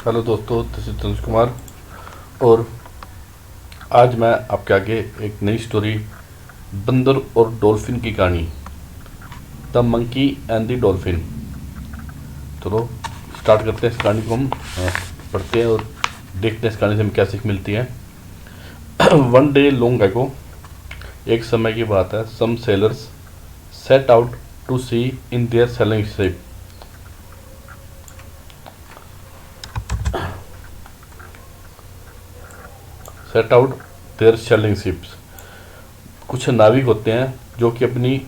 Hello दोस्तों, this is Tanuj Kumar. और आज मैं आपके आगे एक नई स्टोरी, बंदर और डॉल्फिन की कहानी, the monkey and the dolphin. चलो स्टार्ट करते हैं इस कहानी को। हम पढ़ते हैं और देखते हैं इस कहानी से हमें क्या सीख मिलती है। वन डे लॉन्ग एगो, एक समय की बात है, some sailors set out to sea in their sailing ship. Set out their sailing ships. कुछ नाविक होते हैं जो कि अपनी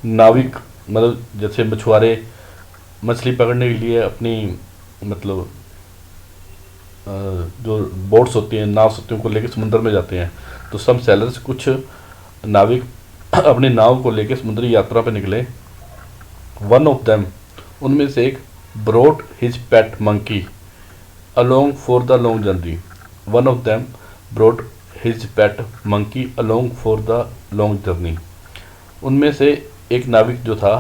नाविक मतलब जैसे मछुआरे मछली पकड़ने के लिए अपनी मतलब जो बोट्स होती हैं, नाव होती हैं, उनको लेकर समुद्र में जाते हैं। तो सम सेलर्स, कुछ नाविक अपनी नाव को लेकर समुद्री यात्रा पर निकले। वन ऑफ देम, उनमें से एक, brought his pet monkey along for the long journey. One of them brought his pet monkey along for the long journey. उनमें से एक नाविक जो था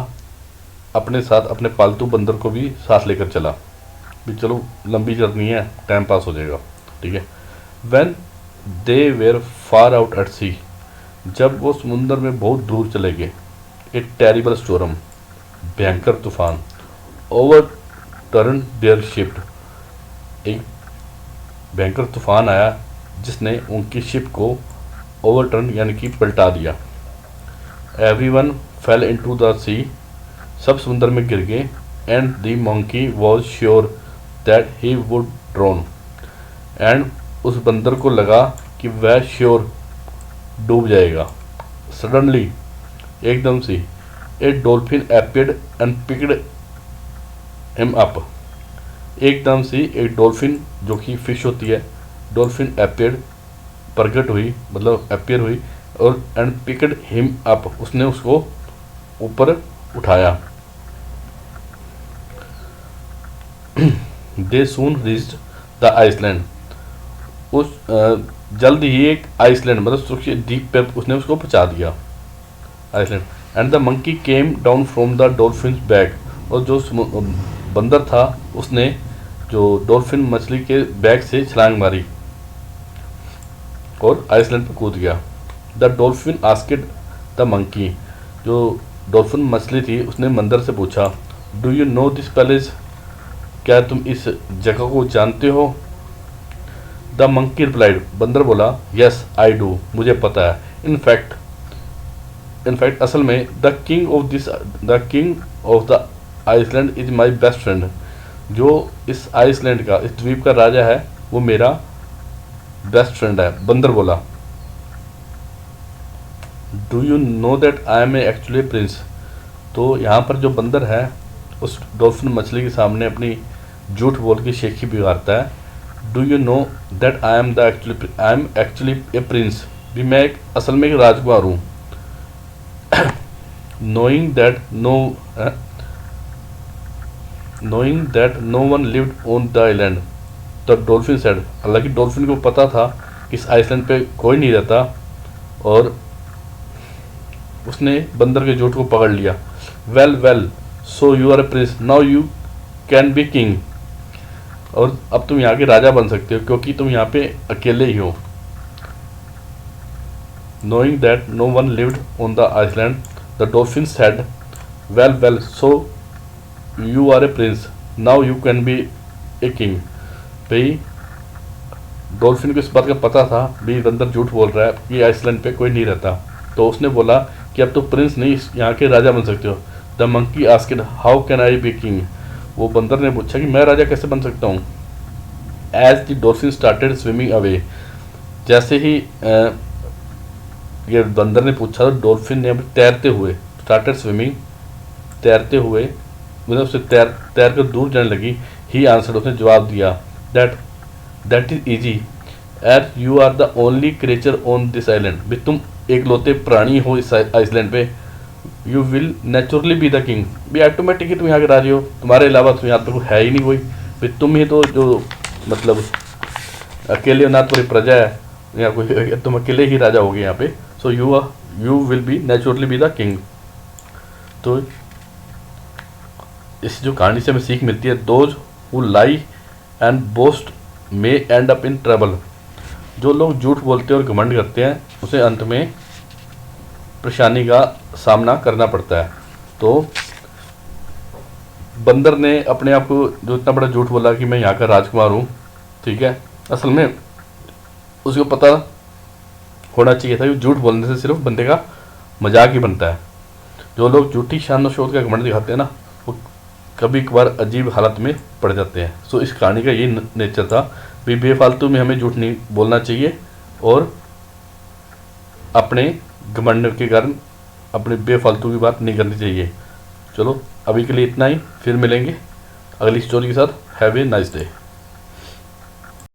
अपने साथ अपने पालतू बंदर को भी साथ लेकर चला, भी चलो लंबी जर्नी है, टाइम पास हो जाएगा, ठीक है। When they were far out at sea, जब वो समुद्र में बहुत दूर चले गए, एक टेरिबल स्टोरम, भयंकर तूफान, ओवर टर्न देयर शिप, एक भयंकर तूफान आया जिसने उनकी शिप को ओवरटर्न यानी कि पलटा दिया। एवरीवन फेल इनटू द सी, सब समुद्र में गिर गए। And the monkey was sure that he would drone, and उस बंदर को लगा कि वह श्योर डूब जाएगा। सडनली, एकदम से, a dolphin appeared and picked him up. एकदम से एक डॉल्फिन, जो कि फिश होती है, डॉल्फिन अपीयर्ड, प्रकट हुई, मतलब अपीयर हुई, और एंड पिक्ड हिम अप, उसने उसको ऊपर उठाया। दे सून रीच्ड द आइसलैंड, उस जल्द ही एक आइसलैंड मतलब सुरक्षित द्वीप पर उसने उसको पहुंचा दिया, island. And the monkey came down from the dolphin back, और जो बंदर था उसने जो डॉल्फिन मछली के बैग से छलांग मारी और आइसलैंड पर कूद गया। The dolphin asked the monkey, जो डॉल्फिन मछली थी उसने बंदर से पूछा, do you know this palace, क्या तुम इस जगह को जानते हो? द मंकी रिप्लाइड, बंदर बोला, यस आई डू, मुझे पता है। इनफैक्ट असल में the king of the island is my best friend, जो इस आइसलैंड का, इस द्वीप का राजा है, वो मेरा बेस्ट फ्रेंड है। बंदर बोला, do you know that I am actually Prince, तो यहाँ पर जो बंदर है उस डॉल्फिन मछली के सामने अपनी झूठ बोल के शेखी बिगाड़ता है। Do you know that I am actually A Prince, भी मैं एक असल में एक राजकुमार हूँ। knowing that no one lived on the island, the dolphin said, हालांकि डॉल्फिन को पता था कि इस आइसलैंड पे कोई नहीं रहता, और उसने बंदर के झूठ को पकड़ लिया। Well so you are a prince, now you can be king, और अब तुम यहाँ के राजा बन सकते हो क्योंकि तुम यहाँ पे अकेले ही हो। knowing that no one lived on the island, the dolphin said, well so you are a prince, now you can be a king। भाई डॉल्फिन को इस बात का पता था भी बंदर झूठ बोल रहा है कि आइसलैंड पे कोई नहीं रहता, तो उसने बोला कि अब तो प्रिंस नहीं, यहाँ के राजा बन सकते हो। The monkey asked, how can I be king, वो बंदर ने पूछा कि मैं राजा कैसे बन सकता हूँ। As the dolphin started swimming away, जैसे ही ये बंदर ने पूछा तो डॉल्फिन ने तैरते हुए, स्टार्टेड स्विमिंग, तैरते हुए मतलब उससे तैर कर दूर जाने लगी। ही आंसर, उसने जवाब दिया, that is easy as you are the only creature on this island, भी तुम एकलौते प्राणी हो इस आइसलैंड पे। You will naturally be the king, भी ऑटोमेटिकली तुम यहाँ के राजी हो, तुम्हारे अलावा तो यहाँ पे कोई है ही नहीं कोई, भी तुम ही तो जो मतलब अकेले ना तुम्हारी प्रजा है या कोई, तुम अकेले ही राजा हो गए यहाँ पे। So you will be naturally be the king. तो इस जो कहानी से हमें सीख मिलती है, those who lie and boast may and up in trouble. जो लोग झूठ बोलते हैं और घमंड करते हैं उसे अंत में परेशानी का सामना करना पड़ता है। तो बंदर ने अपने आप को जो इतना बड़ा झूठ बोला कि मैं यहाँ का राजकुमार हूँ, ठीक है, असल में उसको पता होना चाहिए था कि झूठ बोलने से सिर्फ बंदे का मजाक ही बनता है। जो लोग झूठी शान और शौकत का घमंड दिखाते हैं ना, वो कभी कभार अजीब हालत में पड़ जाते हैं। सो इस कहानी का ये नेचर था भी बेफालतू में हमें झूठ नहीं बोलना चाहिए और अपने घमंड के कारण अपने बेफालतू की बात नहीं करनी चाहिए। चलो अभी के लिए इतना ही, फिर मिलेंगे अगली स्टोरी के साथ। Have a nice day.